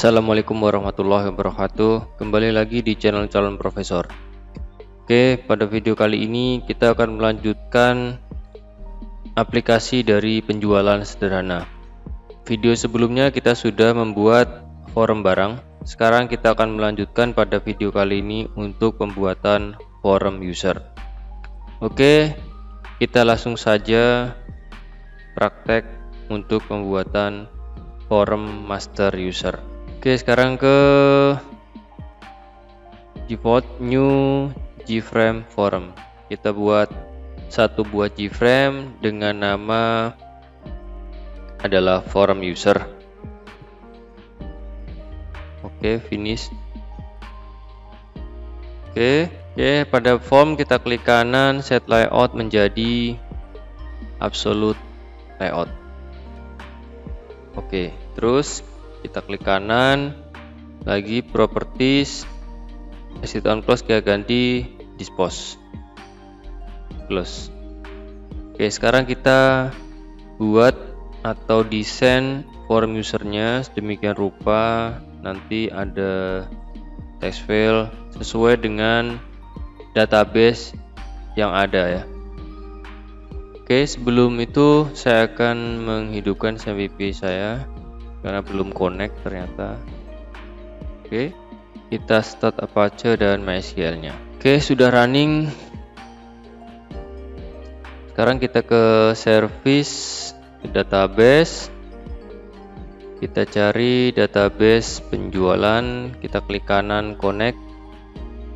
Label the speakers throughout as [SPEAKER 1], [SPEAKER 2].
[SPEAKER 1] Assalamualaikum warahmatullahi wabarakatuh. Kembali lagi di channel Calon Profesor. Oke, pada video kali ini kita akan melanjutkan aplikasi dari penjualan sederhana. Video sebelumnya kita sudah membuat forum barang. Sekarang kita akan melanjutkan pada video kali ini untuk pembuatan forum user. Oke, kita langsung saja praktek untuk pembuatan forum master user. Oke, sekarang ke default new gframe forum. Kita buat satu buah gframe dengan nama adalah forum user. Oke, finish. Oke, pada form kita klik kanan, set layout menjadi absolute layout. Oke, terus kita klik kanan lagi, properties, exit on close, kita ganti dispose close. Oke, sekarang kita buat atau desain form usernya sedemikian rupa. Nanti ada text file sesuai dengan database yang ada ya. Oke, sebelum itu saya akan menghidupkan SAMVP saya karena belum connect ternyata. Oke, kita start Apache dan MySQL nya. Oke, sudah running. Sekarang kita ke service, ke database. Kita cari database penjualan, kita klik kanan connect,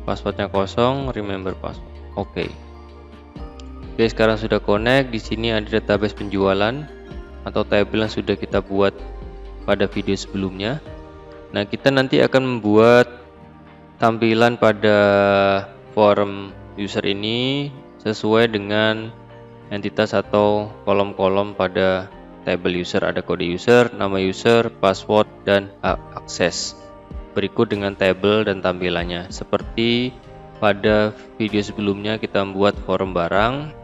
[SPEAKER 1] passwordnya kosong, remember password. Oke, sekarang sudah connect. Di sini ada database penjualan atau table yang sudah kita buat pada video sebelumnya. Nah, kita nanti akan membuat tampilan pada forum user ini sesuai dengan entitas atau kolom-kolom pada table user. Ada kode user, nama user, password, dan akses. Berikut dengan table dan tampilannya. Seperti pada video sebelumnya kita membuat forum barang.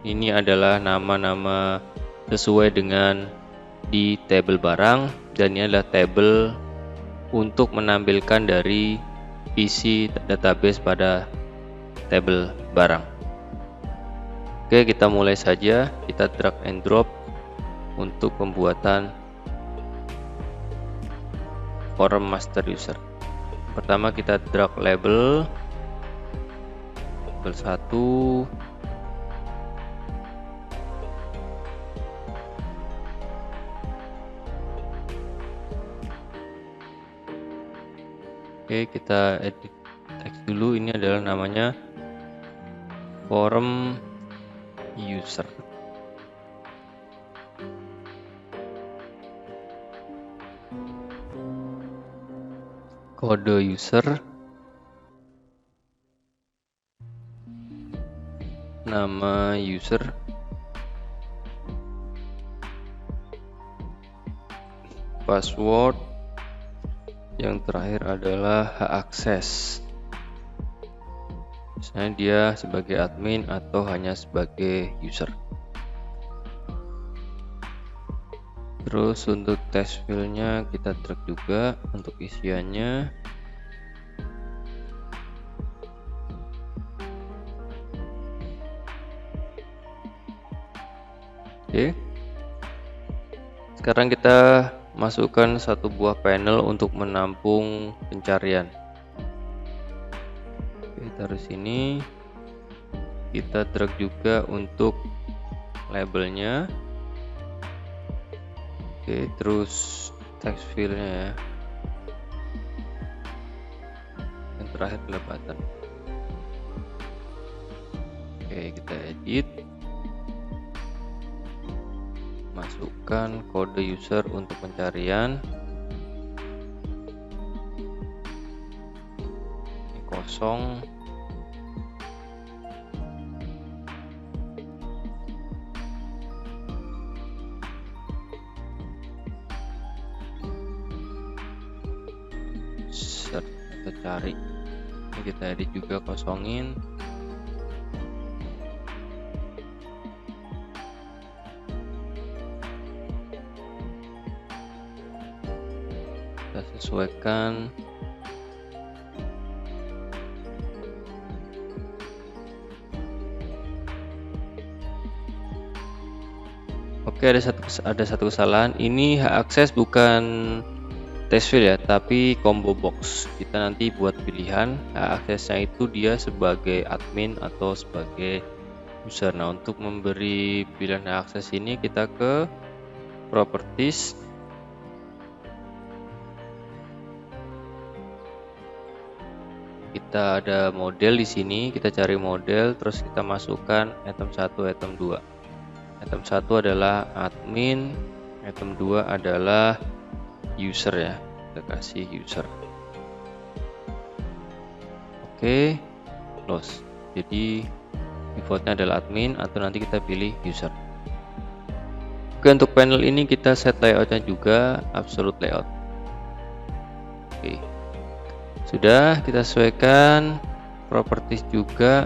[SPEAKER 1] Ini adalah nama-nama sesuai dengan di table barang, dan ini adalah table untuk menampilkan dari isi database pada table barang. Oke, kita mulai saja. Kita drag and drop untuk pembuatan forum master user. Pertama kita drag label 1. Oke, kita edit teks dulu. Ini adalah namanya forum user. Kode user, nama user, password, yang terakhir adalah hak akses. Misalnya dia sebagai admin atau hanya sebagai user. Terus untuk text file-nya kita drag juga untuk isiannya. Oke. Sekarang kita masukkan satu buah panel untuk menampung pencarian. Oke, taruh sini. Kita drag juga untuk labelnya. Oke, terus text file-nya ya. Yang terakhir adalah button. Oke, kita edit. Masukkan kode user untuk pencarian. Ini kosong. Kita cari. Ini kita edit juga, kosongin. sesuaikan. Oke, ada satu kesalahan. Ini hak akses bukan test file ya, tapi combo box. Kita nanti buat pilihan hak aksesnya itu dia sebagai admin atau sebagai user. Nah, untuk memberi pilihan hak akses ini kita ke properties, kita ada model di sini, kita cari model, terus kita masukkan item 1, item 2. Item 1 adalah admin, item 2 adalah user ya, kita kasih user. Oke, close. Jadi defaultnya adalah admin atau nanti kita pilih user. Oke, untuk panel ini kita set layoutnya juga absolute layout. Oke, sudah kita sesuaikan. Properties juga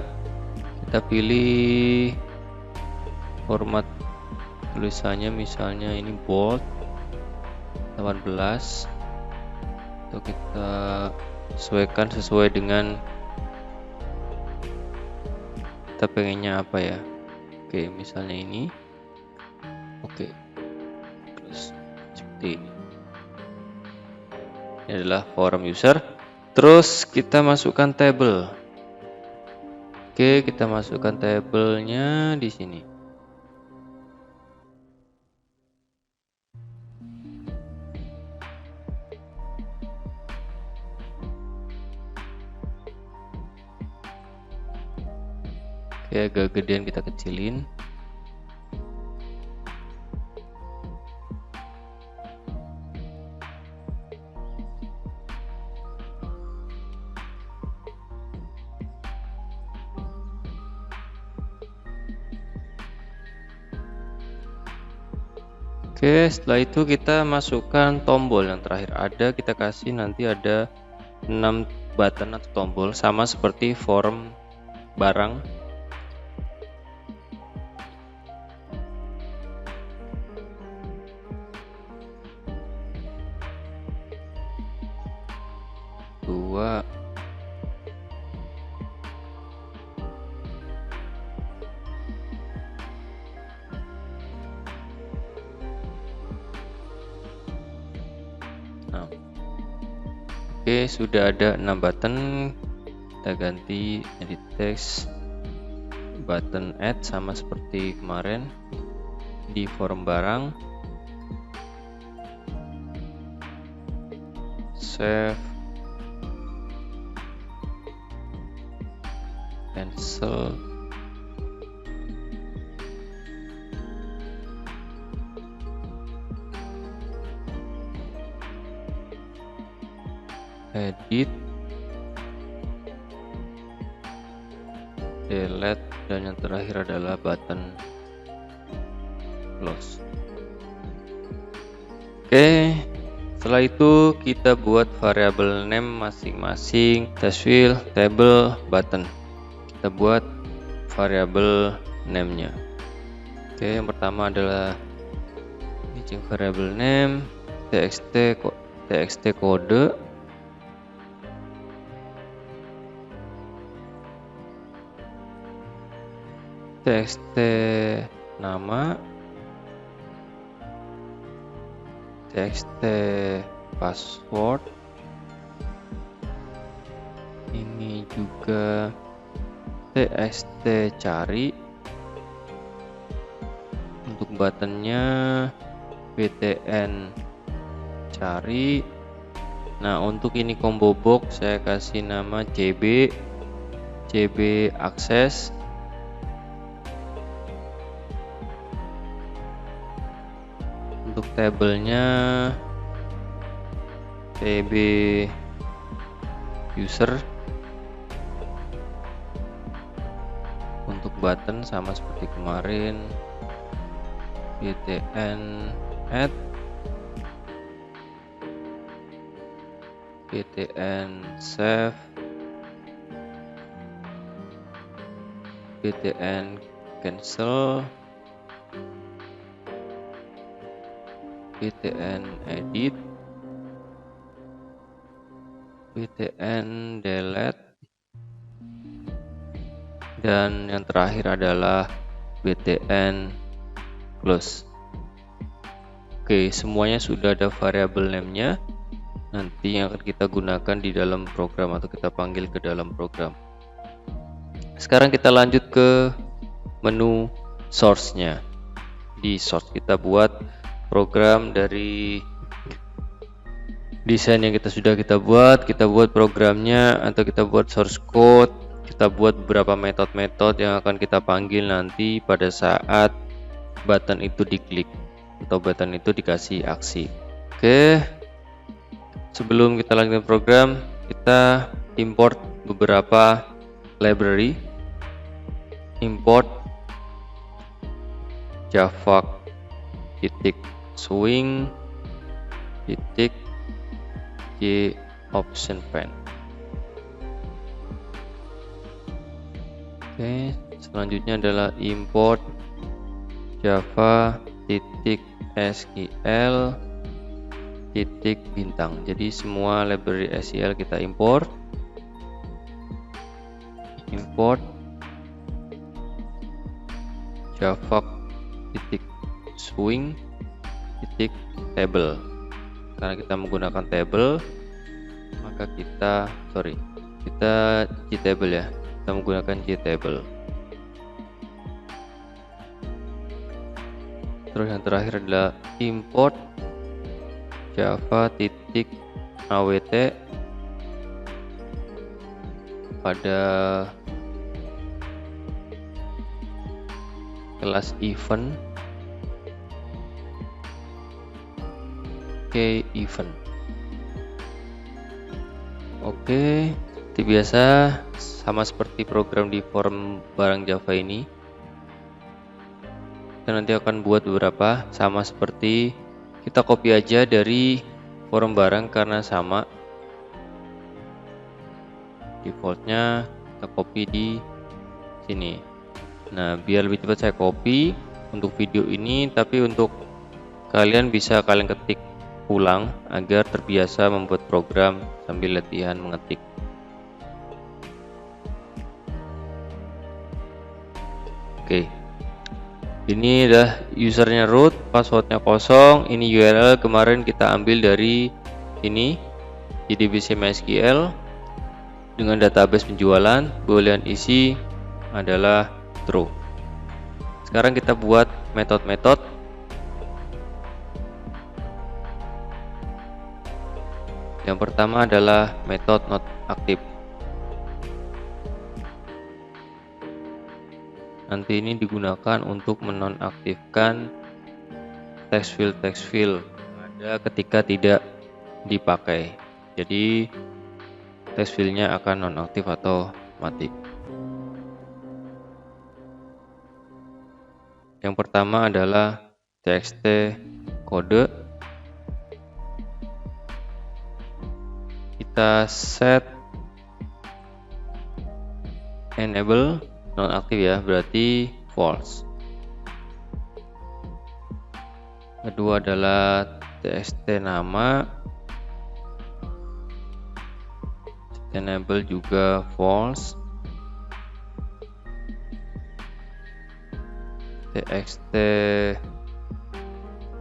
[SPEAKER 1] kita pilih format tulisannya, misalnya ini bold 18, atau kita sesuaikan sesuai dengan kita pengennya apa ya. Oke, misalnya ini. Oke, terus seperti ini. Ini adalah form user. Terus kita masukkan table. Oke, kita masukkan tabelnya di sini. Oke, agak gedean kita kecilin. Oke, setelah itu kita masukkan tombol yang terakhir ada, kita kasih nanti ada 6 button atau tombol sama seperti form barang. Dua. Nah, oke, sudah ada 6 button. Kita ganti edit text, button add sama seperti kemarin di form barang, save, cancel, edit, delete, dan yang terakhir adalah button close. Oke, setelah itu kita buat variabel name masing-masing test file, table, button. Kita buat variabel name-nya. Oke, yang pertama adalah matching variable name txt kode, txt nama, txt password, ini juga txt cari, untuk buttonnya btn cari. Nah, untuk ini combo box saya kasih nama cb akses. Untuk tabelnya tb user. Untuk button sama seperti kemarin, btn add, btn save, btn cancel, btn edit, btn delete, dan yang terakhir adalah btn close. Oke, semuanya sudah ada variabel name-nya. Nanti yang akan kita gunakan di dalam program atau kita panggil ke dalam program. Sekarang kita lanjut ke menu source-nya. Di source kita buat program dari desain yang kita buat programnya, atau kita buat source code, kita buat beberapa metode-metode yang akan kita panggil nanti pada saat button itu diklik atau button itu dikasih aksi. Oke, sebelum kita lanjutkan program, kita import beberapa library. Import java swing j option pen. Oke, selanjutnya adalah import java sql bintang. Jadi semua library SQL kita import java swing table. Karena kita menggunakan table, maka kita JTable ya, kita menggunakan JTable. Terus yang terakhir adalah import java awt pada kelas event event. Oke, seperti biasa sama seperti program di forum barang Java ini, kita nanti akan buat beberapa sama seperti kita copy aja dari forum barang karena sama defaultnya, kita copy di sini. Nah, biar lebih cepat saya copy untuk video ini, tapi untuk kalian bisa kalian ketik ulang agar terbiasa membuat program sambil latihan mengetik. Oke, ini adalah usernya root, passwordnya kosong. Ini URL kemarin kita ambil dari ini di DBC MySQL dengan database penjualan. Boolean isi adalah true. Sekarang kita buat metode-metode. Yang pertama adalah metode not active. Nanti ini digunakan untuk menonaktifkan text field ada ketika tidak dipakai. Jadi text fieldnya akan nonaktif atau mati. Yang pertama adalah txt kode. Kita set enable nonaktif ya, berarti false. Kedua adalah txt nama, enable juga false. Txt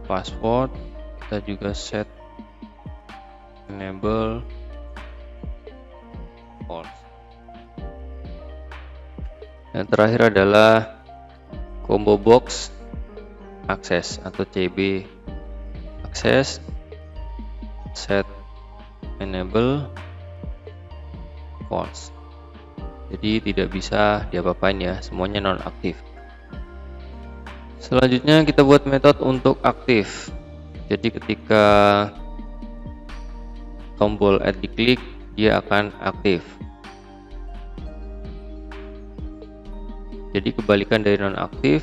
[SPEAKER 1] password kita juga set enable false. Yang terakhir adalah combo box access atau CB access, set enable false. Jadi tidak bisa diapa-apain ya, semuanya nonaktif. Selanjutnya kita buat metode untuk aktif. Jadi ketika tombol add diklik, dia akan aktif. Jadi kebalikan dari nonaktif,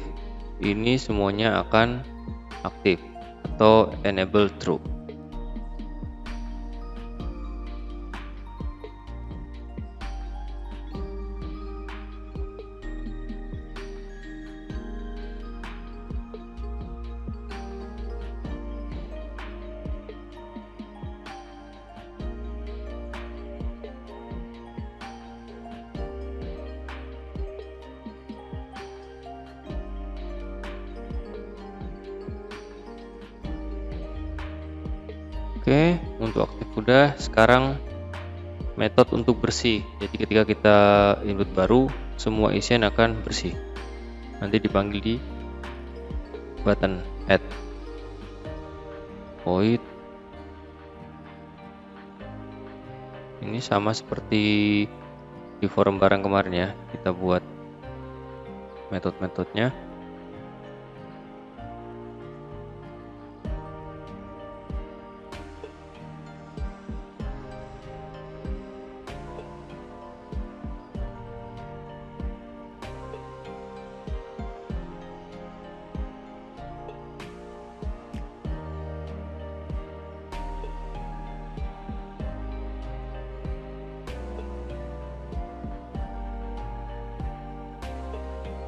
[SPEAKER 1] ini semuanya akan aktif atau enable true. Oke, untuk aktif udah. Sekarang metode untuk bersih. Jadi ketika kita input baru, semua isian akan bersih. Nanti dipanggil di button add void. Ini sama seperti di forum barang kemarin ya, kita buat metode-metodenya.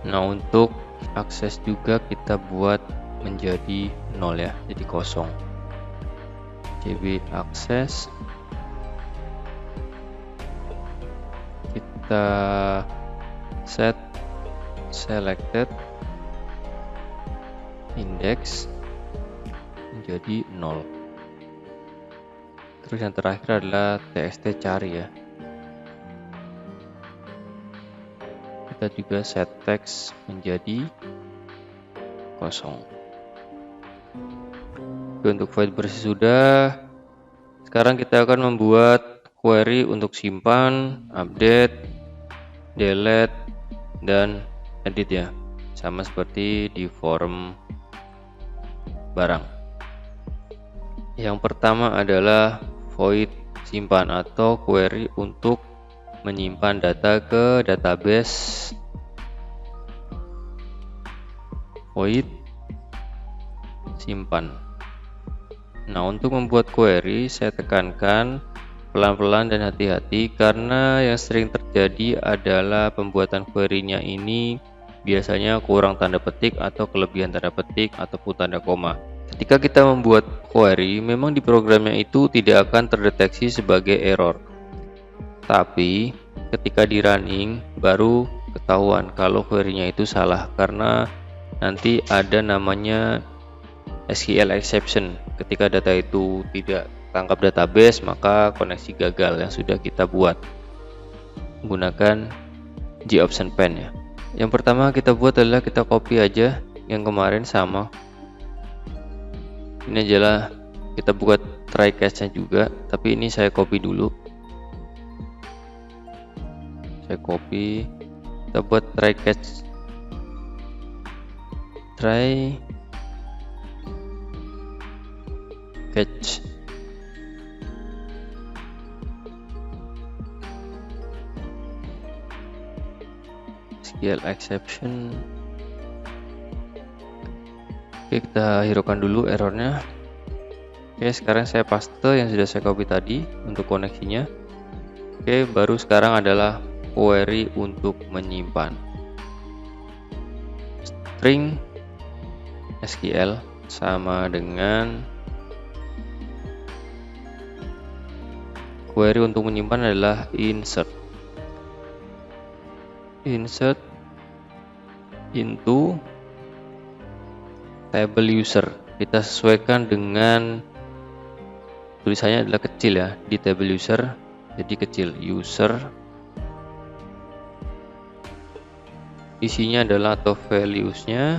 [SPEAKER 1] Nah, untuk akses juga kita buat menjadi 0 ya, jadi kosong. CB akses, kita set selected index menjadi 0. Terus yang terakhir adalah txt cari ya. Kita juga set text menjadi kosong. Untuk void bersih sudah. Sekarang kita akan membuat query untuk simpan, update, delete, dan edit ya. Sama seperti di forum barang. Yang pertama adalah void simpan atau query untuk menyimpan data ke database. Void simpan. Nah, untuk membuat query saya tekankan pelan-pelan dan hati-hati karena yang sering terjadi adalah pembuatan query-nya ini biasanya kurang tanda petik atau kelebihan tanda petik ataupun tanda koma. Ketika kita membuat query, memang di programnya itu tidak akan terdeteksi sebagai error. Tapi ketika di running baru ketahuan kalau query-nya itu salah karena nanti ada namanya SQL exception. Ketika data itu tidak tangkap database, maka koneksi gagal yang sudah kita buat menggunakan GOptionPen ya. Yang pertama kita buat adalah kita copy aja yang kemarin sama. Ini adalah kita buat try catch-nya juga, tapi ini saya copy dulu. Saya copy, kita buat try catch, SQL exception. Oke, kita hiraukan dulu errornya. Oke, sekarang saya paste yang sudah saya copy tadi untuk koneksinya. Oke, baru sekarang adalah query untuk menyimpan string SQL sama dengan query untuk menyimpan adalah insert into table user. Kita sesuaikan dengan tulisannya adalah kecil ya di table user, jadi kecil user. Isinya adalah atau values-nya.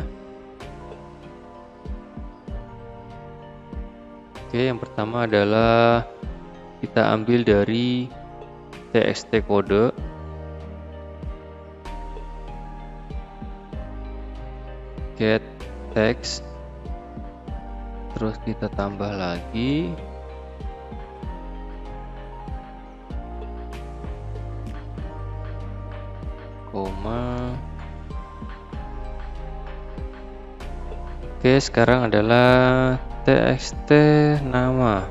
[SPEAKER 1] Oke, yang pertama adalah kita ambil dari txt kode. Get text, terus kita tambah lagi koma. Oke, sekarang adalah txt nama,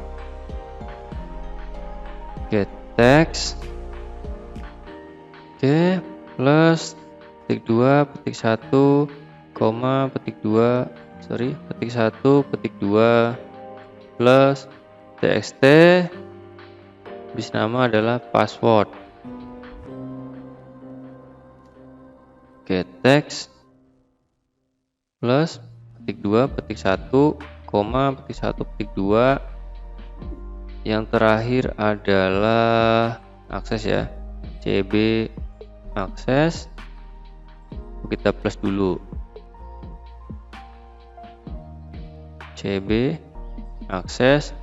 [SPEAKER 1] get text, oke, plus petik 2 petik 1 koma petik 2 petik 1 petik 2 plus txt bis nama adalah password, get text plus petik 2 petik 1 koma petik 1 petik 2 Yang terakhir adalah akses ya, cb akses, kita plus dulu cb akses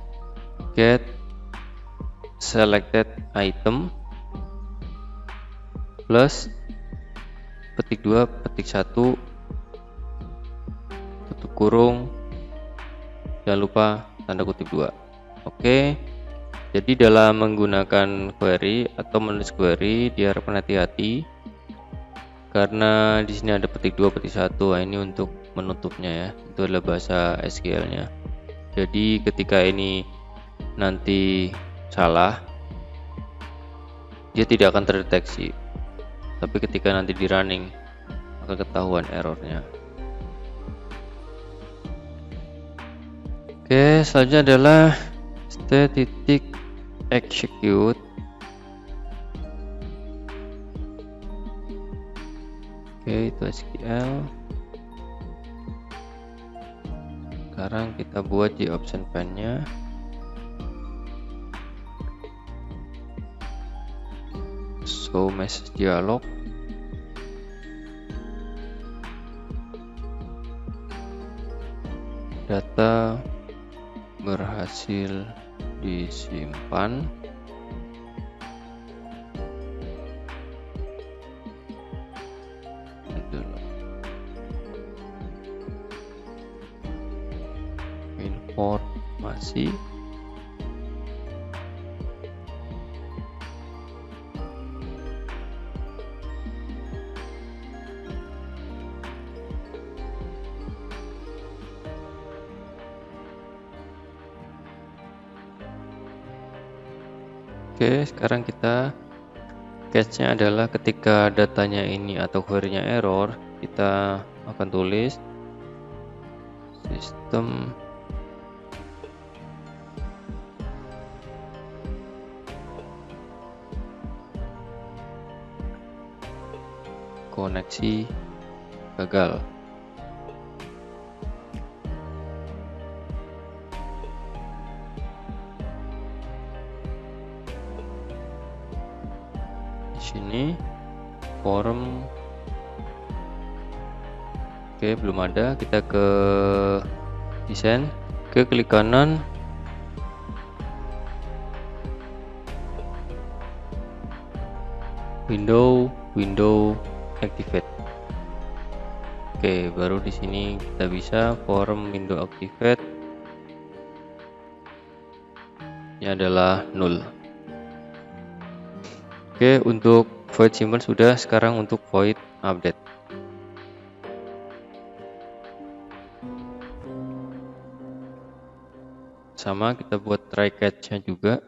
[SPEAKER 1] get selected item plus petik 2 petik 1 tutup kurung, jangan lupa tanda kutip 2. Oke, jadi dalam menggunakan query atau menulis query diharapkan hati-hati karena di sini ada petik 2 petik 1. Nah, ini untuk menutupnya ya, itu adalah bahasa SQL nya. Jadi ketika ini nanti salah, dia tidak akan terdeteksi, tapi ketika nanti di running akan ketahuan errornya. Oke, selanjutnya adalah state.execute. Oke, itu SQL. Sekarang kita buat di option pane-nya. Show message dialog. Data berhasil disimpan. Informasi. Oke, sekarang kita catch-nya adalah ketika datanya ini atau query-nya error, kita akan tulis sistem koneksi gagal. Di sini form. Oke, belum ada. Kita ke desain, klik kanan, window activate. Oke, baru di sini kita bisa form window activate. Ini adalah null. Oke, untuk void simple sudah. Sekarang untuk void update. Sama, kita buat try catch-nya juga.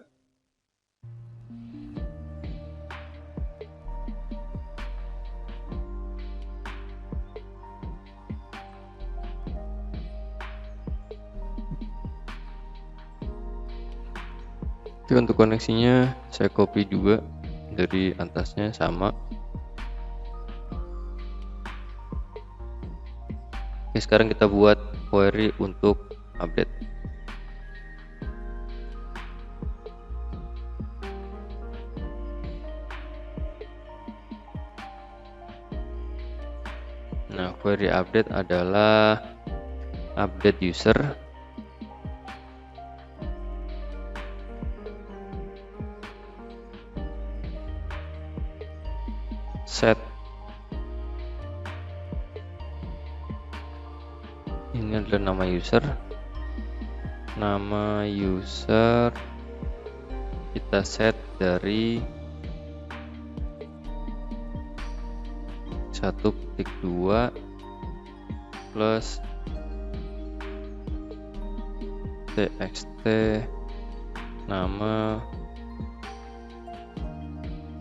[SPEAKER 1] Oke, untuk koneksinya saya copy juga dari atasnya, sama. Oke, sekarang kita buat query untuk update. Nah, query update adalah update user. Set ini adalah nama user. Nama user kita set dari 1.2 plus txt nama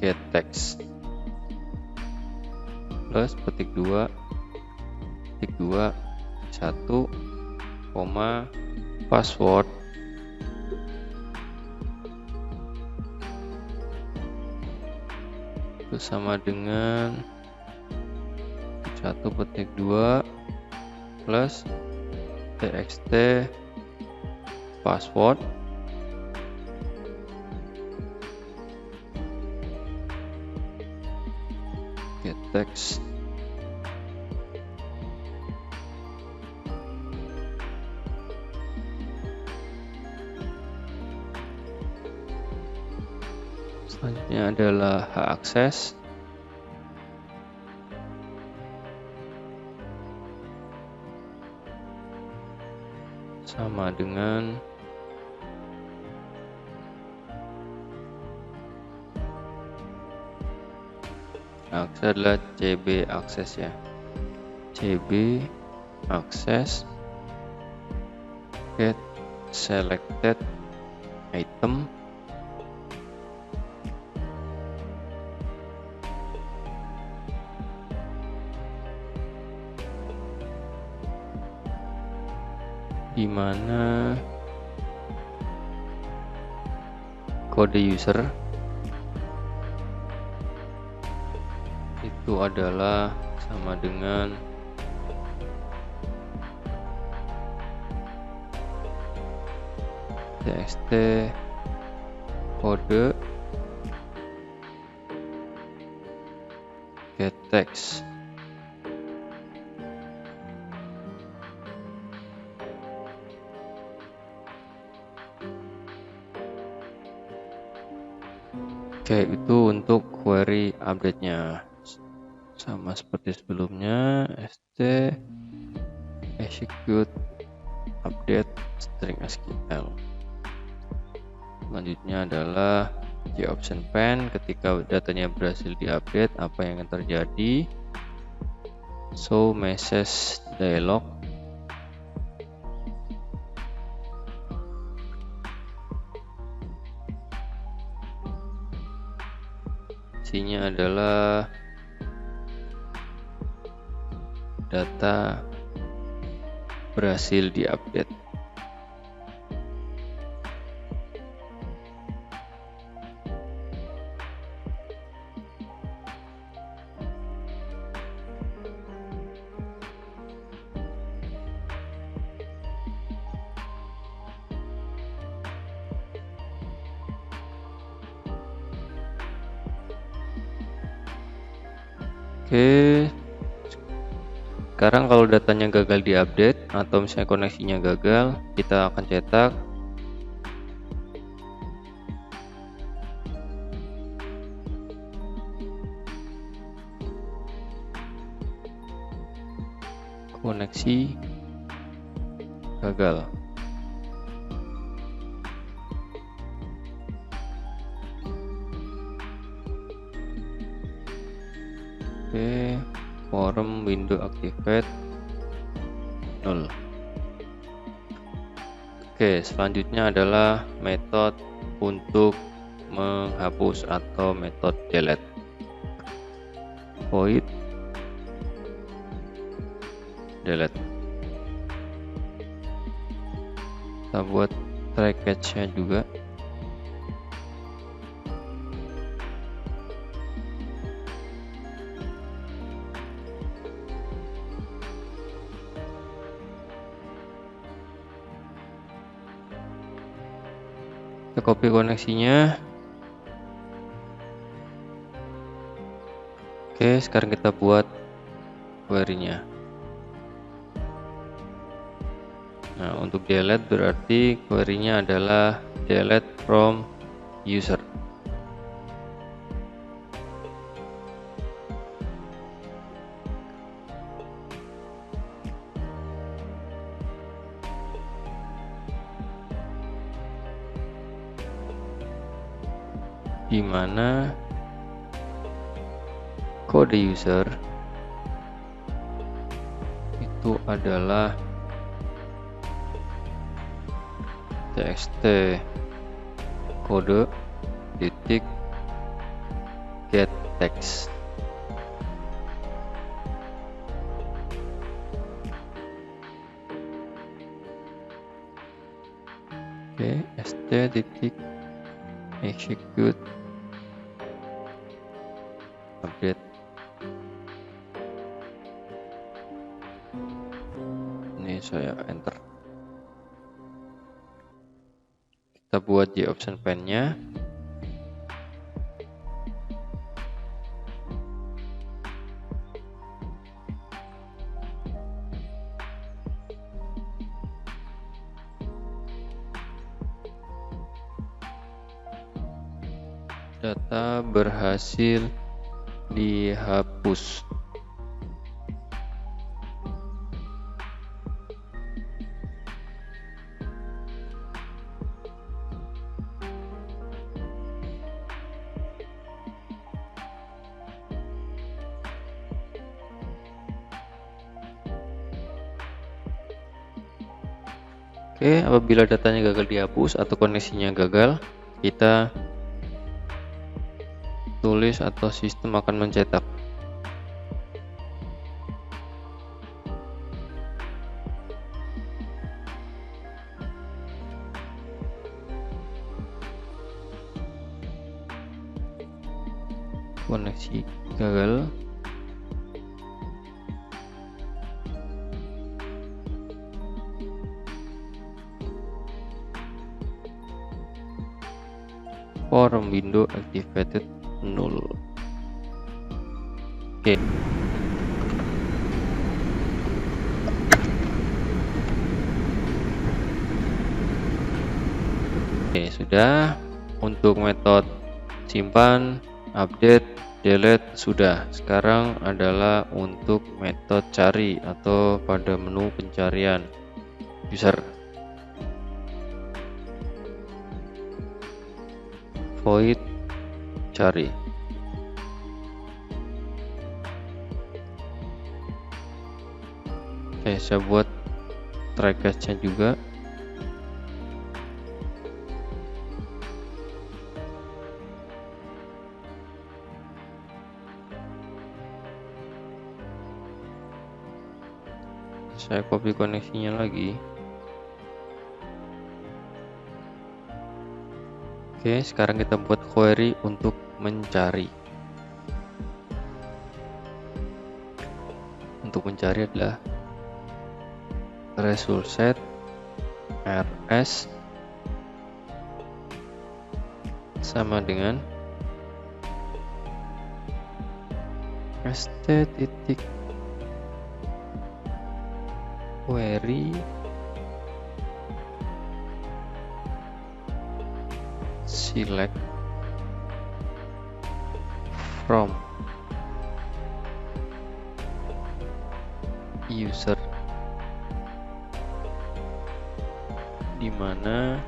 [SPEAKER 1] getText plus petik 2 1, password itu sama dengan 1.2 plus txt password get text. Selanjutnya adalah hak akses. Sama dengan akses adalah CB akses ya. CB akses get selected item di mana kode user itu adalah sama dengan txt kode get text. Oke, itu untuk query update-nya. Sama seperti sebelumnya, st execute update string SQL. Selanjutnya adalah option pen. Ketika datanya berhasil diupdate, apa yang akan terjadi? Show message dialog. Isinya adalah data berhasil diupdate. Oke, sekarang kalau datanya gagal diupdate atau misalnya koneksinya gagal, kita akan cetak koneksi gagal. Oke, forum window activate 0. Oke, selanjutnya adalah metode untuk menghapus atau metode delete. Void delete. Kita buat try catch-nya juga. Kita copy koneksinya. Oke, sekarang kita buat query-nya. Nah, untuk delete berarti query-nya adalah delete from user. Di mana kode user itu adalah txt kode titik get text. Oke, st titik execute update. Ini saya enter. Kita buat di option pen-nya. data berhasil dihapus. Oke, apabila datanya gagal dihapus atau koneksinya gagal, kita tulis atau sistem akan mencetak. Koneksi gagal. Form window activated null. Oke. Oke, sudah. Untuk metode simpan, update, delete sudah. Sekarang adalah untuk metode cari atau pada menu pencarian user. Void cari. Oke, saya buat try catch-nya juga. Saya copy koneksinya lagi. Oke, sekarang kita buat query untuk mencari. Untuk mencari adalah result set rs sama dengan st titik query select from user, di mana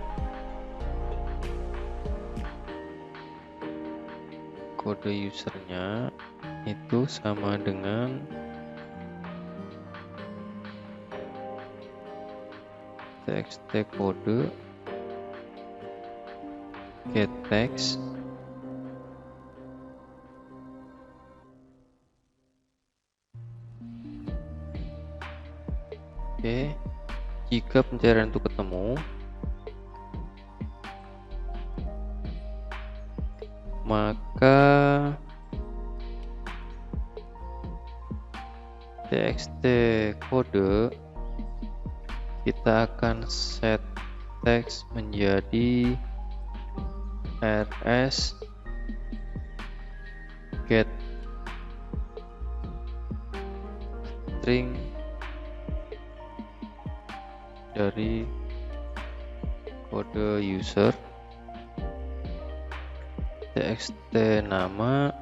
[SPEAKER 1] kode usernya itu sama dengan txt kode get text Oke, jika pencarian itu ketemu, maka txt kode kita akan set teks menjadi rs get string dari kode user, txt nama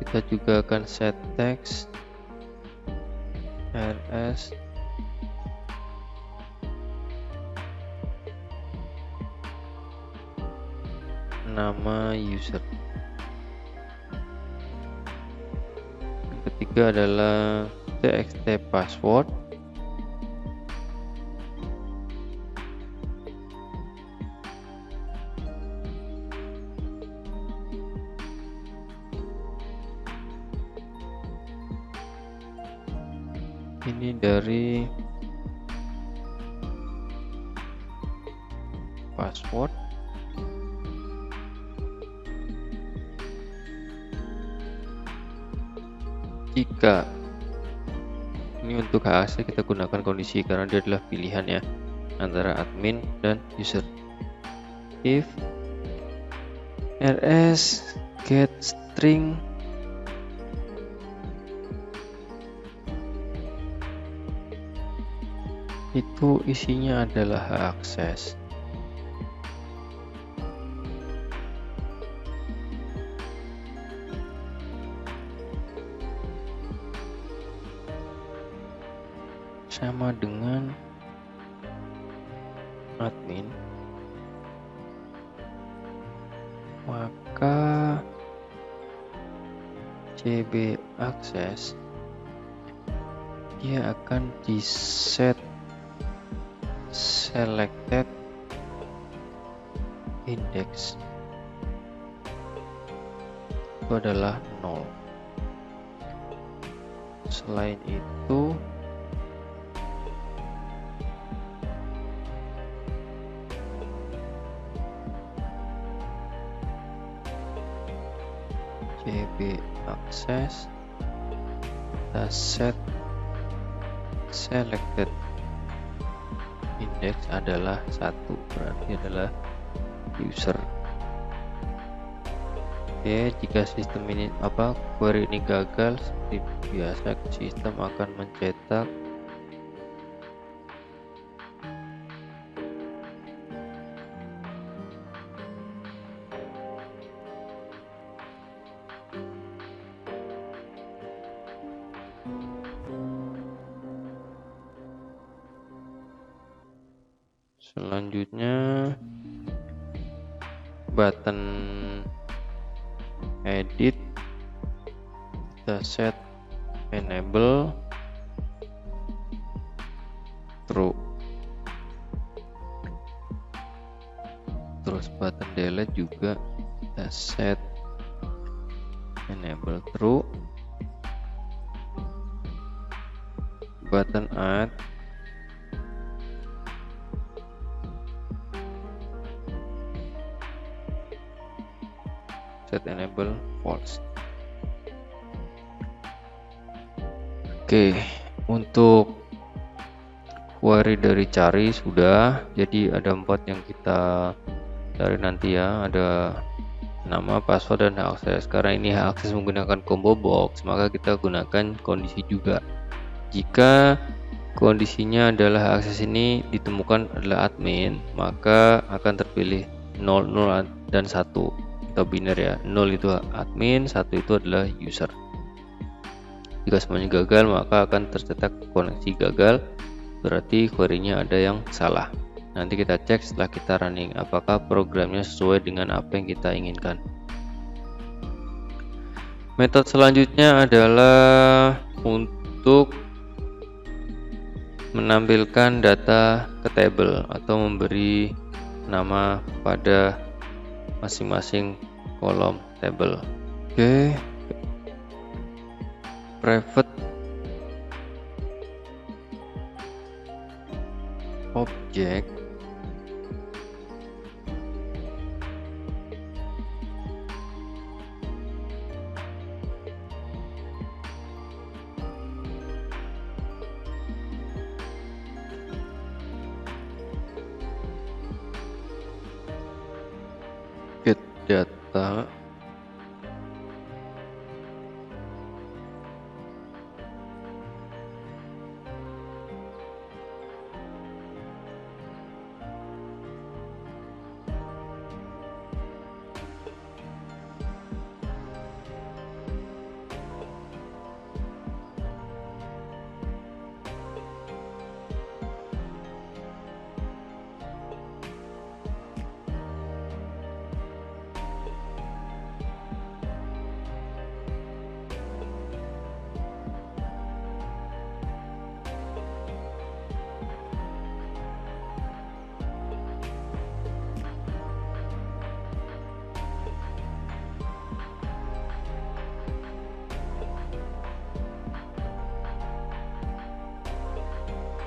[SPEAKER 1] kita juga akan set teks rs nama user. Yang ketiga adalah txt password. Ini dari password. Jika ini untuk HAC kita gunakan kondisi karena dia adalah pilihan ya antara admin dan user. If rs get string itu isinya adalah hak akses. sama dengan admin, maka CB akses dia akan di set selected index itu adalah 0. Selain itu CB akses kita set selected index adalah 1, berarti adalah user. Oke, jika sistem ini query ini gagal, seperti biasa sistem akan mencetak selanjutnya button edit kita set enable true, terus button delete juga kita set enable true, button add set enable false. Oke, untuk query dari cari sudah, jadi ada 4 yang kita cari nanti ya, ada nama, password, dan hak akses. Karena ini hak akses menggunakan combo box, maka kita gunakan kondisi juga. Jika kondisinya adalah hak akses ini ditemukan adalah admin, maka akan terpilih 0, 0 dan 1 atau biner ya. 0 itu admin, 1 itu adalah user. Jika semuanya gagal, maka akan tercetak koneksi gagal, berarti query-nya ada yang salah. Nanti kita cek setelah kita running apakah programnya sesuai dengan apa yang kita inginkan. Metode selanjutnya adalah untuk menampilkan data ke table atau memberi nama pada masing-masing kolom table. Oke, private object get data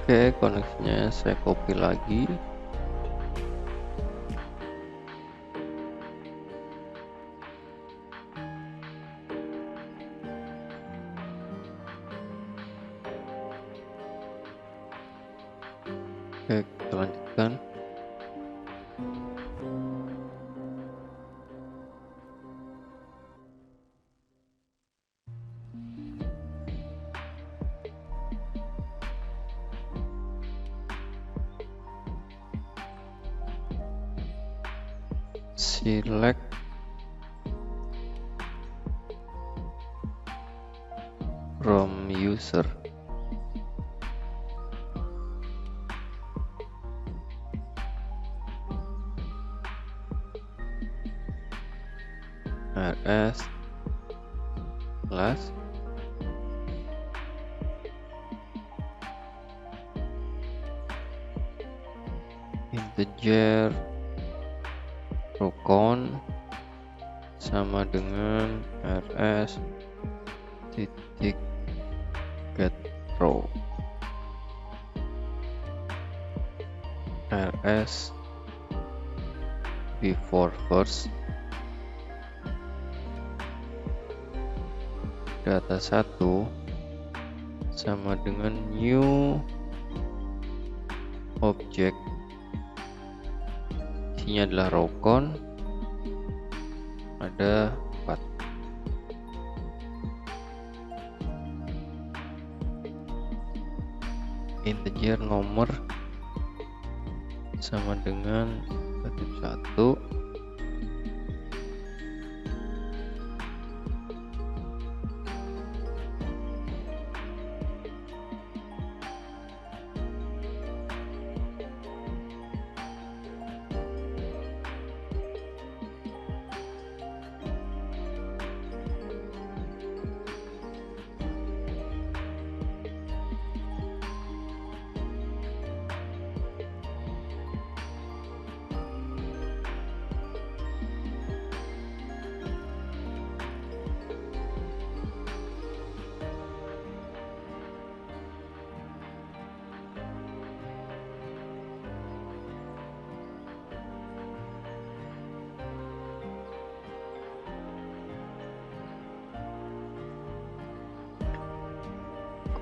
[SPEAKER 1] Oke, koneksinya saya copy lagi. Oke, kita lanjutkan. Select from user. rs plus integer row count sama dengan rs titik get row rs before first data 1 sama dengan new object, isinya adalah row count, ada 4. Integer nomor sama dengan 1.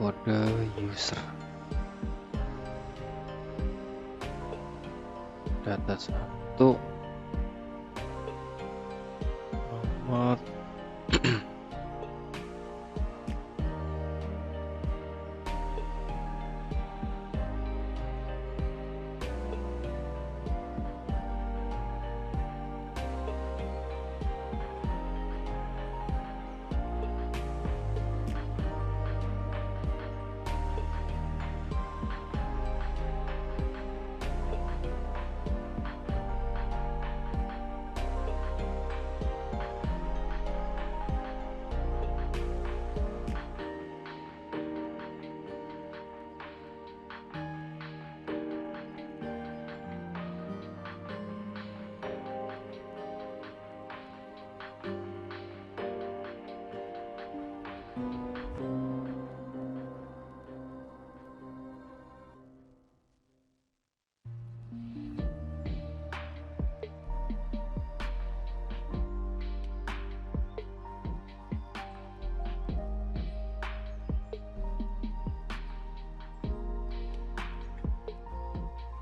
[SPEAKER 1] Kode user data 1 nomor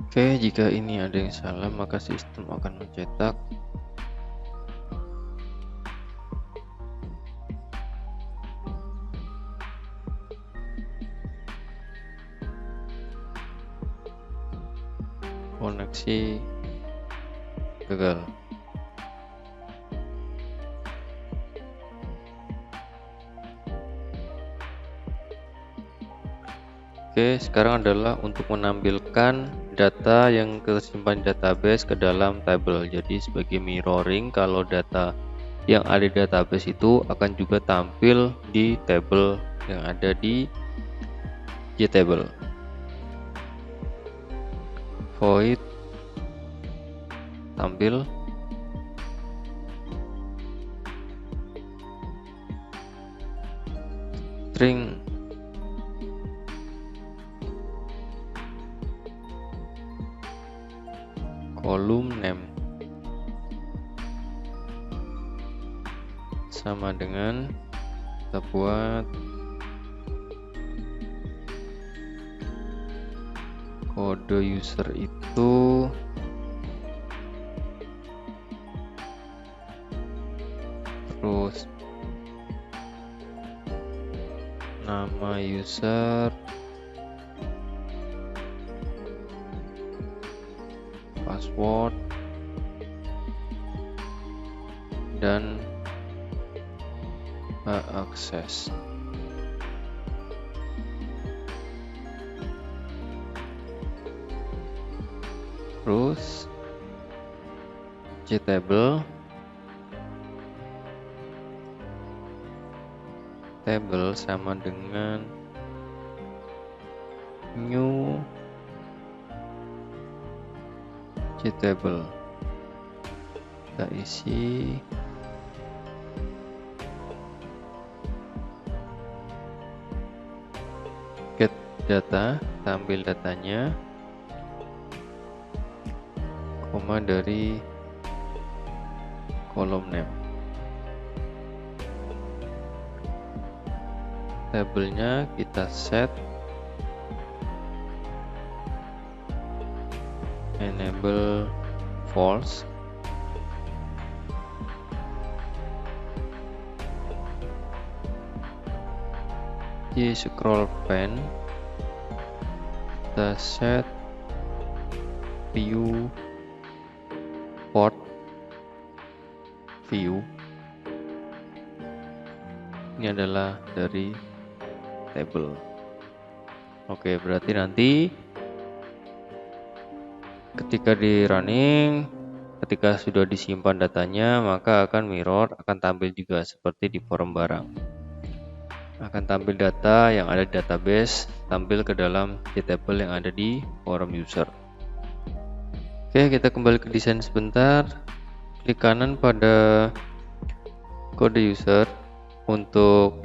[SPEAKER 1] Oke, jika ini ada yang salah maka sistem akan mencetak koneksi gagal. Oke, sekarang adalah untuk menampilkan data yang tersimpan di database ke dalam tabel. Jadi sebagai mirroring, kalau data yang ada di database itu akan juga tampil di tabel yang ada di JTable. Void tampil string column name sama dengan kita buat kode user itu terus nama user, password, dan akses. Terus JTable table sama dengan new table. Kita isi get data, kita ambil datanya, koma dari kolom name. Tabelnya kita set enable false. Di scroll pane kita set view port view. Ini adalah dari table. Oke, berarti nanti ketika di running, ketika sudah disimpan datanya, maka akan mirror, akan tampil juga seperti di forum barang. Akan tampil data yang ada di database, tampil ke dalam table yang ada di forum user. Oke, kita kembali ke desain sebentar. Klik kanan pada kode user untuk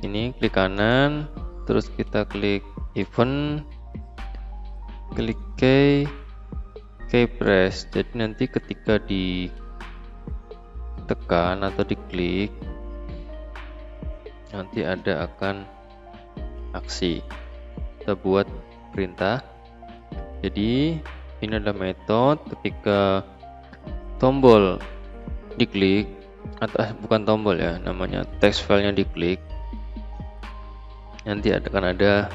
[SPEAKER 1] ini, klik kanan, terus kita klik event, klik key press. Jadi nanti ketika ditekan atau diklik, nanti ada akan aksi. Kita buat perintah. Jadi ini adalah metode ketika tombol diklik, atau bukan tombol ya, namanya text filenya diklik, nanti akan ada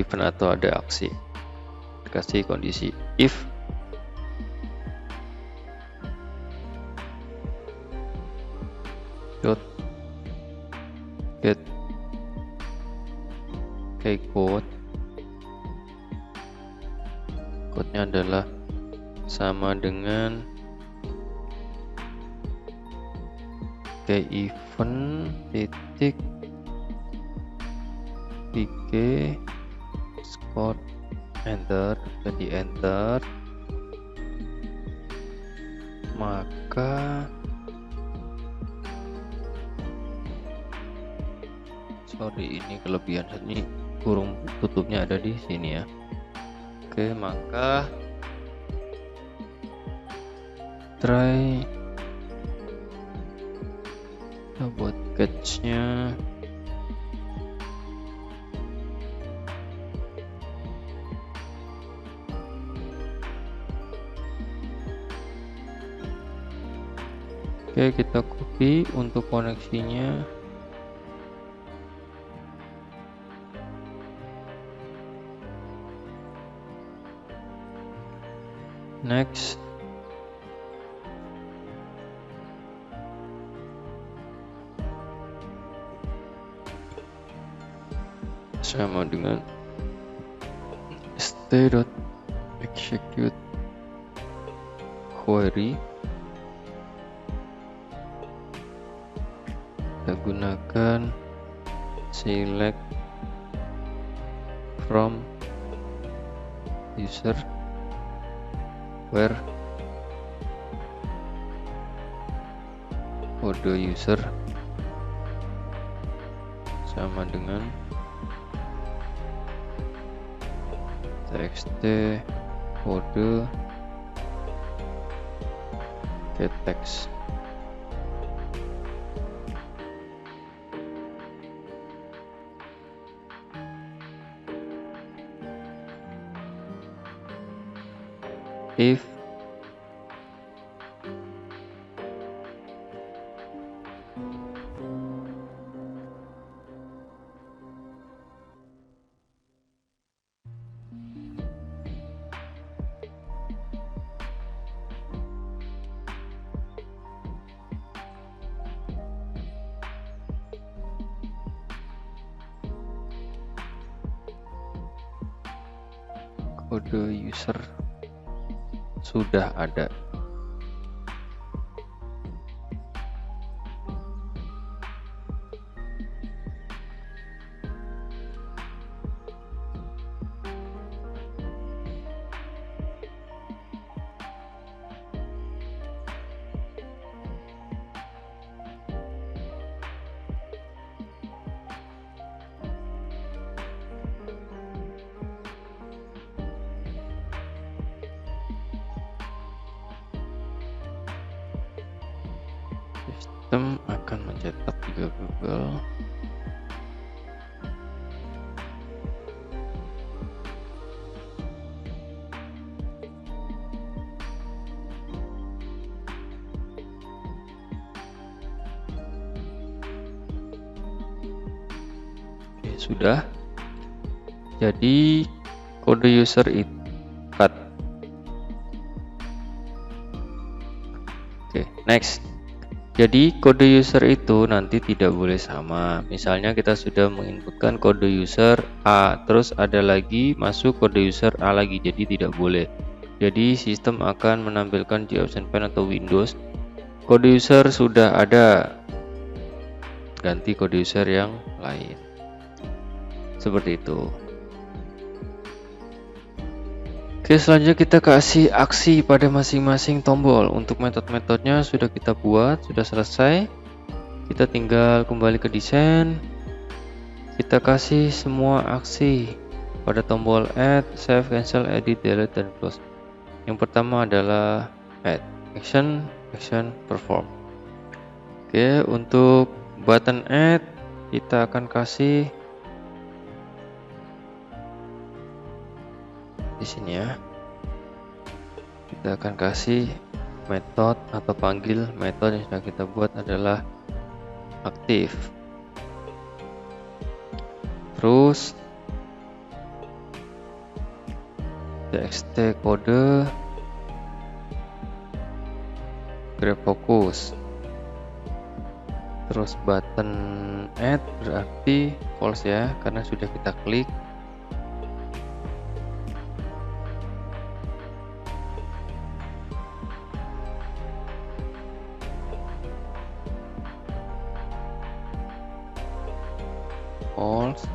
[SPEAKER 1] event atau ada aksi. Dikasih kondisi if dot get key code, kodenya adalah sama dengan key event titik pk score enter. Dan di enter, maka ini kelebihan ini kurung tutupnya ada di sini ya. Oke, maka try kita buat catch-nya. Oke, kita copy untuk koneksinya. Next. Sama dengan st.execute query. Kita gunakan select from user where kode user sama dengan txt kode get text. If kode user sudah ada. sistem akan mencetak juga Google. Oke, sudah. Jadi kode user itu cut. Oke, next. Jadi kode user itu nanti tidak boleh sama. Misalnya kita sudah menginputkan kode user A, terus ada lagi masuk kode user A lagi, jadi tidak boleh. Jadi sistem akan menampilkan di option pane atau Windows, kode user sudah ada, ganti kode user yang lain. Seperti itu. Oke, selanjutnya kita kasih aksi pada masing-masing tombol. Untuk metode-metodenya sudah kita buat, sudah selesai. Kita tinggal kembali ke desain. Kita kasih semua aksi pada tombol add, save, cancel, edit, delete, dan close. Yang pertama adalah add, action, perform. Oke, untuk button add kita akan kasih di sini ya. Kita akan kasih metode atau panggil metode yang sudah kita buat adalah aktif. Terus txt kode grab fokus. Terus button add berarti false ya, karena sudah kita klik. False.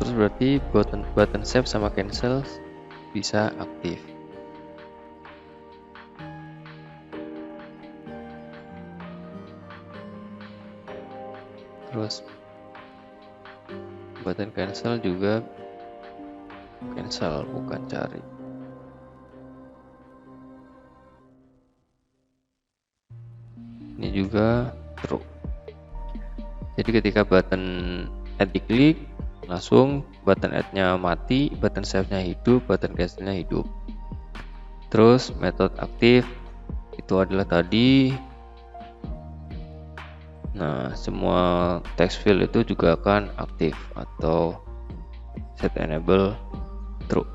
[SPEAKER 1] Terus berarti button save sama cancel bisa aktif. Terus button cancel juga cancel, bukan cari. Ini juga true. Jadi ketika button add diklik, langsung button add-nya mati, button save-nya hidup, button cancel-nya hidup. Terus metode aktif itu adalah tadi. Nah, semua text field itu juga akan aktif atau set enable true.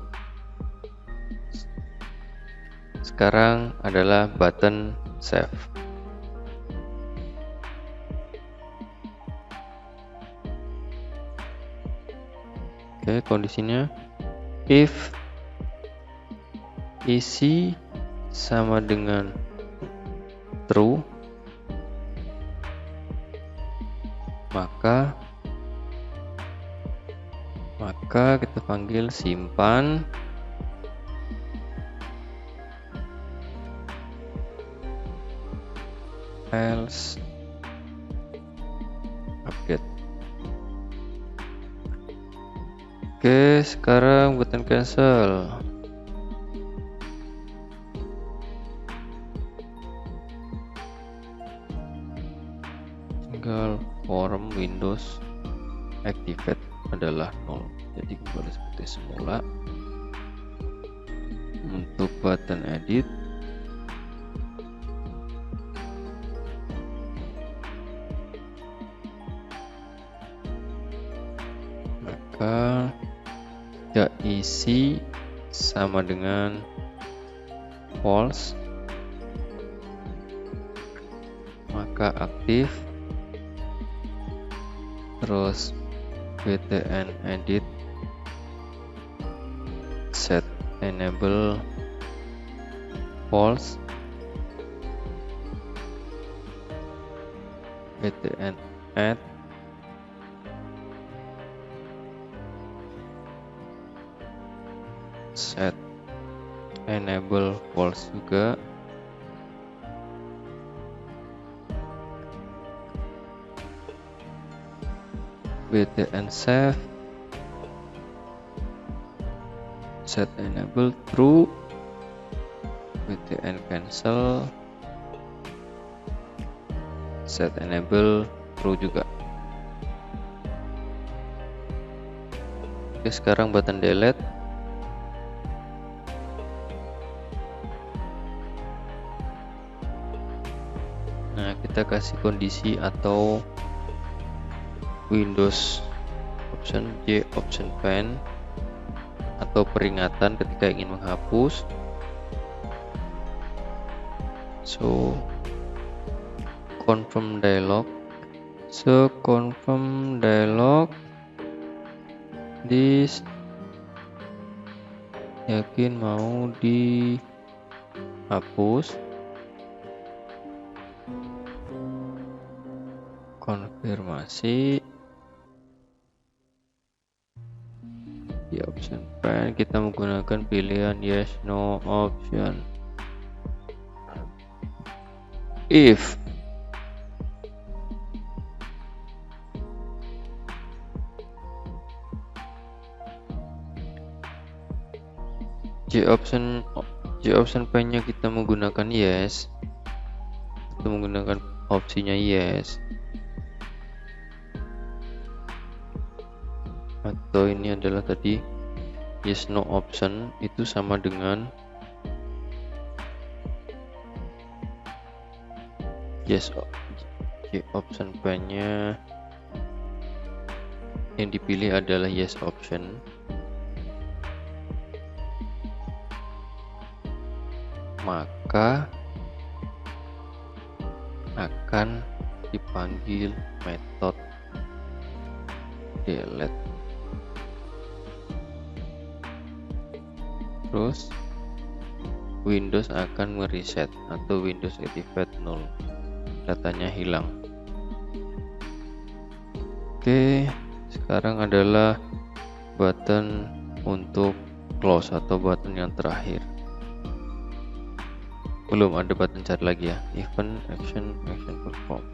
[SPEAKER 1] Sekarang adalah button save. Oke, kondisinya if isi sama dengan true, maka kita panggil simpan else update. Oke, sekarang button cancel. Tinggal form Windows activate adalah 0. Jadi kembali seperti semula. Untuk button edit, maka isi sama dengan false, maka aktif. Terus btn edit set enable false, btn add set enable false juga. btn save set enable true, btn cancel set enable true juga. Oke, sekarang button delete. Nah, kita kasih kondisi atau Windows option J option pane atau peringatan ketika ingin menghapus. So confirm dialog. This yakin mau dihapus. Konfirmasi. Di option pane kita menggunakan pilihan yes no option. If J option pane-nya kita menggunakan yes, kita menggunakan opsinya yes, atau ini adalah tadi yes no option, itu sama dengan yes. J option pane-nya yang dipilih adalah yes option. Maka akan dipanggil metode delete. Terus Windows akan mereset atau Windows activate null, datanya hilang. Oke, sekarang adalah button untuk close atau button yang terakhir. Belum ada button cari lagi ya. Event action perform.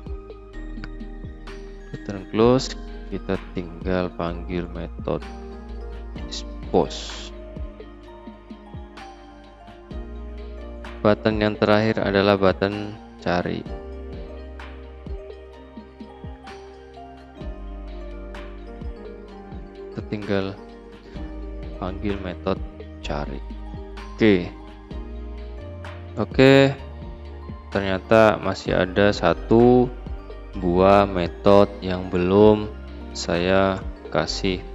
[SPEAKER 1] Button close, kita tinggal panggil metode expose. Button yang terakhir adalah button cari. Kita tinggal panggil metode cari. Oke, ternyata masih ada satu buah metode yang belum saya kasih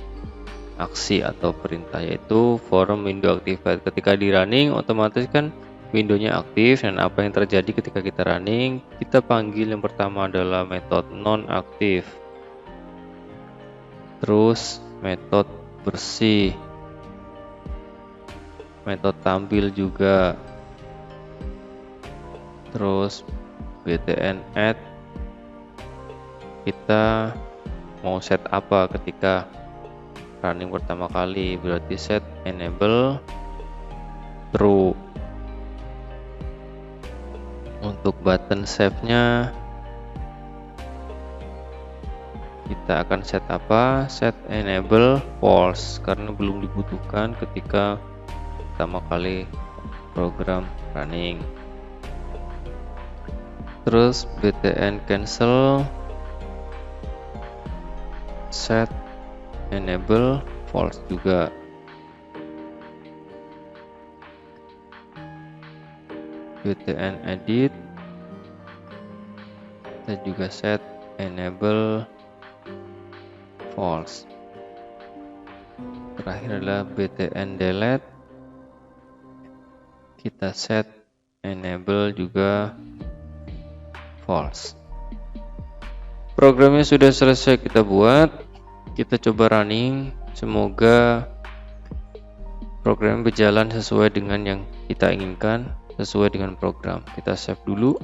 [SPEAKER 1] aksi atau perintah, yaitu form window activate. Ketika di running otomatis kan windownya aktif, dan apa yang terjadi ketika kita running, kita panggil yang pertama adalah metode non-aktif, terus metode bersih, metode tampil juga, terus btn add. Kita mau set apa ketika running pertama kali, berarti set enable true. Untuk button save-nya kita akan set apa? Set enable false, karena belum dibutuhkan ketika pertama kali program running. Terus btn cancel set enable false juga. Btn edit kita juga set enable false. Terakhir adalah btn delete, kita set enable juga false. Programnya sudah selesai kita buat, kita coba running. Semoga program berjalan sesuai dengan yang kita inginkan, sesuai dengan program. Kita save dulu.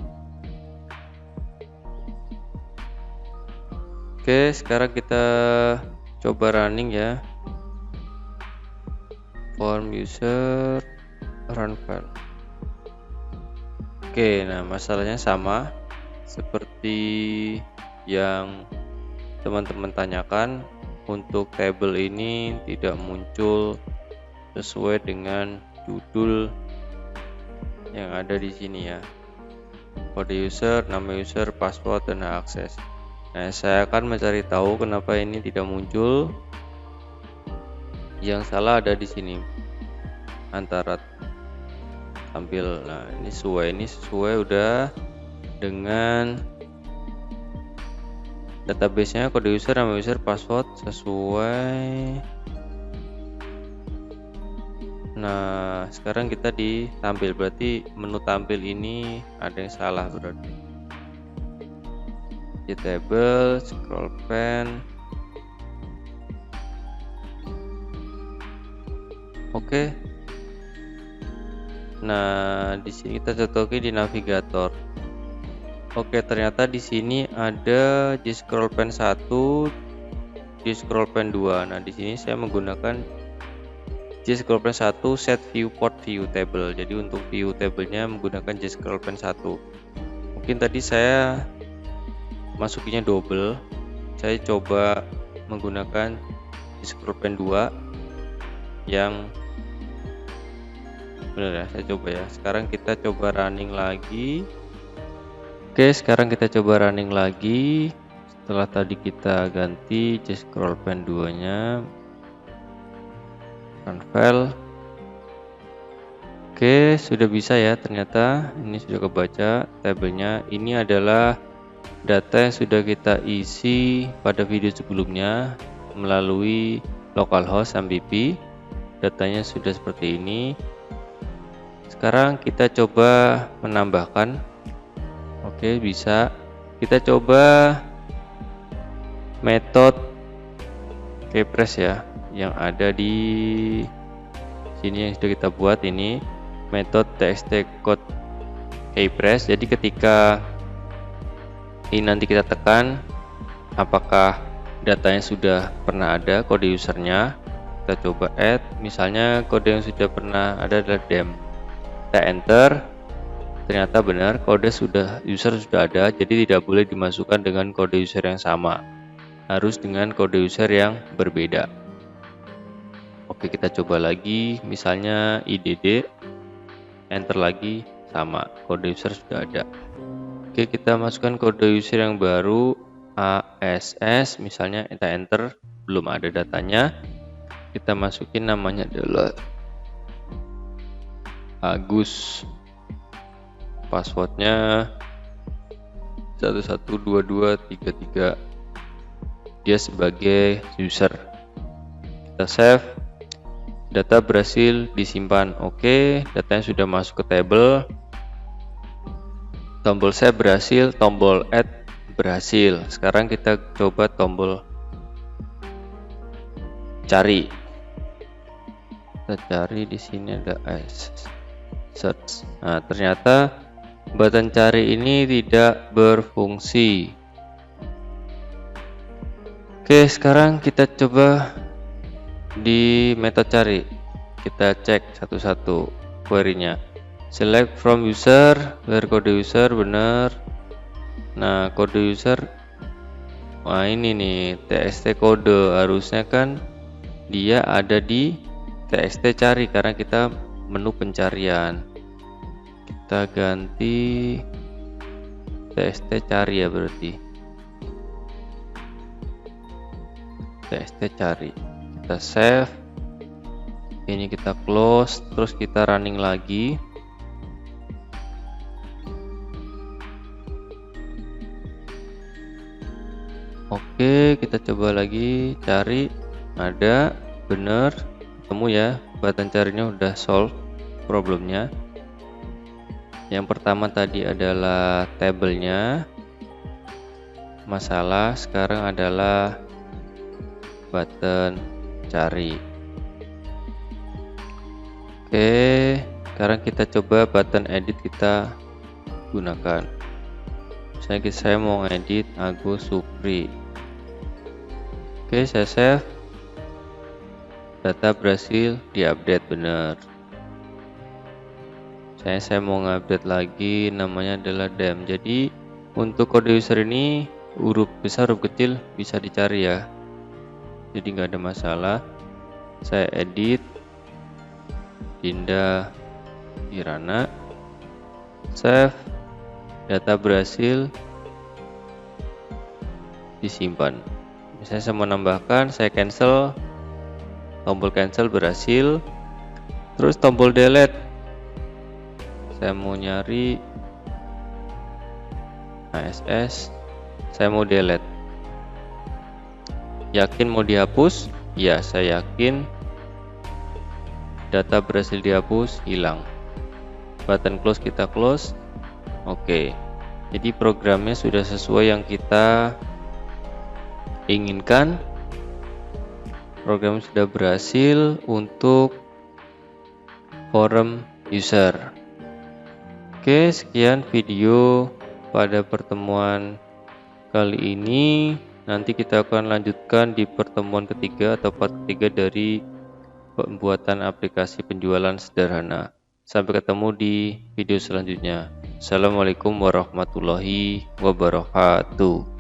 [SPEAKER 1] Oke, sekarang kita coba running ya. Form user run file. Oke, nah masalahnya sama seperti yang teman-teman tanyakan. Untuk tabel ini tidak muncul sesuai dengan judul yang ada di sini ya. kode user, nama user, password, dan hak akses. Nah, saya akan mencari tahu kenapa ini tidak muncul. Yang salah ada di sini antara tampil. Nah, ini sesuai udah dengan database-nya, kode user, nama user, password sesuai. Nah, sekarang kita di tampil, berarti menu tampil ini ada yang salah berarti. Di table, scroll pen. Oke. Nah, di sini kita cocokin di navigator. Oke, ternyata di sini ada di scroll pen 1, di scroll pen 2. Nah, di sini saya menggunakan di scroll pen 1 set viewport view table. Jadi untuk view tablenya menggunakan di scroll pen 1. Mungkin tadi saya masukinnya double. Saya coba menggunakan di scroll pen 2 yang benar ya, saya coba ya. Sekarang kita coba running lagi. Oke, sekarang kita coba running lagi. Setelah tadi kita ganti scroll pen 2 nya, run file. Oke, sudah bisa ya, ternyata ini sudah kebaca tabelnya. Ini adalah data yang sudah kita isi pada video sebelumnya melalui localhost MBP. Datanya sudah seperti ini. Sekarang kita coba menambahkan. Oke, bisa. Kita coba metode keypress ya, yang ada di sini yang sudah kita buat ini, metode txt code keypress. Jadi ketika ini nanti kita tekan apakah datanya sudah pernah ada kode usernya, kita coba add. Misalnya kode yang sudah pernah ada adalah dem. Kita enter. Ternyata benar, kode user sudah ada, jadi tidak boleh dimasukkan dengan kode user yang sama. Harus dengan kode user yang berbeda. Oke, kita coba lagi, misalnya IDD, enter lagi, sama, kode user sudah ada. Oke, kita masukkan kode user yang baru, ASS, misalnya kita enter, belum ada datanya. Kita masukin namanya adalah Agus. Passwordnya 112233. Dia sebagai user. Kita save. Data berhasil disimpan. Oke, datanya sudah masuk ke table. Tombol save berhasil, tombol add berhasil. Sekarang kita coba tombol cari. Kita cari di sini ada search. Nah, ternyata button cari ini tidak berfungsi. Oke, sekarang kita coba di metode cari. Kita cek satu-satu query-nya. Select from user, where kode user benar. Nah, kode user, wah ini nih txt kode, harusnya kan dia ada di txt cari karena kita menu pencarian. Kita ganti txt cari ya, berarti txt cari. Kita save, ini kita close, terus kita running lagi. Oke, kita coba lagi cari, ada, bener, ketemu ya, button carinya udah solve problemnya. Yang pertama tadi adalah tabelnya masalah, sekarang adalah button cari. Oke, sekarang kita coba button edit kita gunakan. Misalnya saya mau ngedit Agus Supri. Oke, saya save. Data berhasil diupdate, benar. Saya mau ngupdate lagi, namanya adalah dem. Jadi untuk kode user ini huruf besar huruf kecil bisa dicari ya, jadi nggak ada masalah. Saya edit Dinda Kirana, save. data berhasil disimpan. Misalnya saya mau menambahkan, saya cancel, tombol cancel berhasil. Terus tombol delete, saya mau nyari ASS, saya mau delete. Yakin mau dihapus? Ya, saya yakin. Data berhasil dihapus, hilang. Button close kita close. Oke. Jadi programnya sudah sesuai yang kita inginkan. Program sudah berhasil untuk forum user. Oke, sekian video pada pertemuan kali ini. Nanti kita akan lanjutkan di pertemuan ketiga atau part ketiga dari pembuatan aplikasi penjualan sederhana. Sampai ketemu di video selanjutnya. Assalamualaikum warahmatullahi wabarakatuh.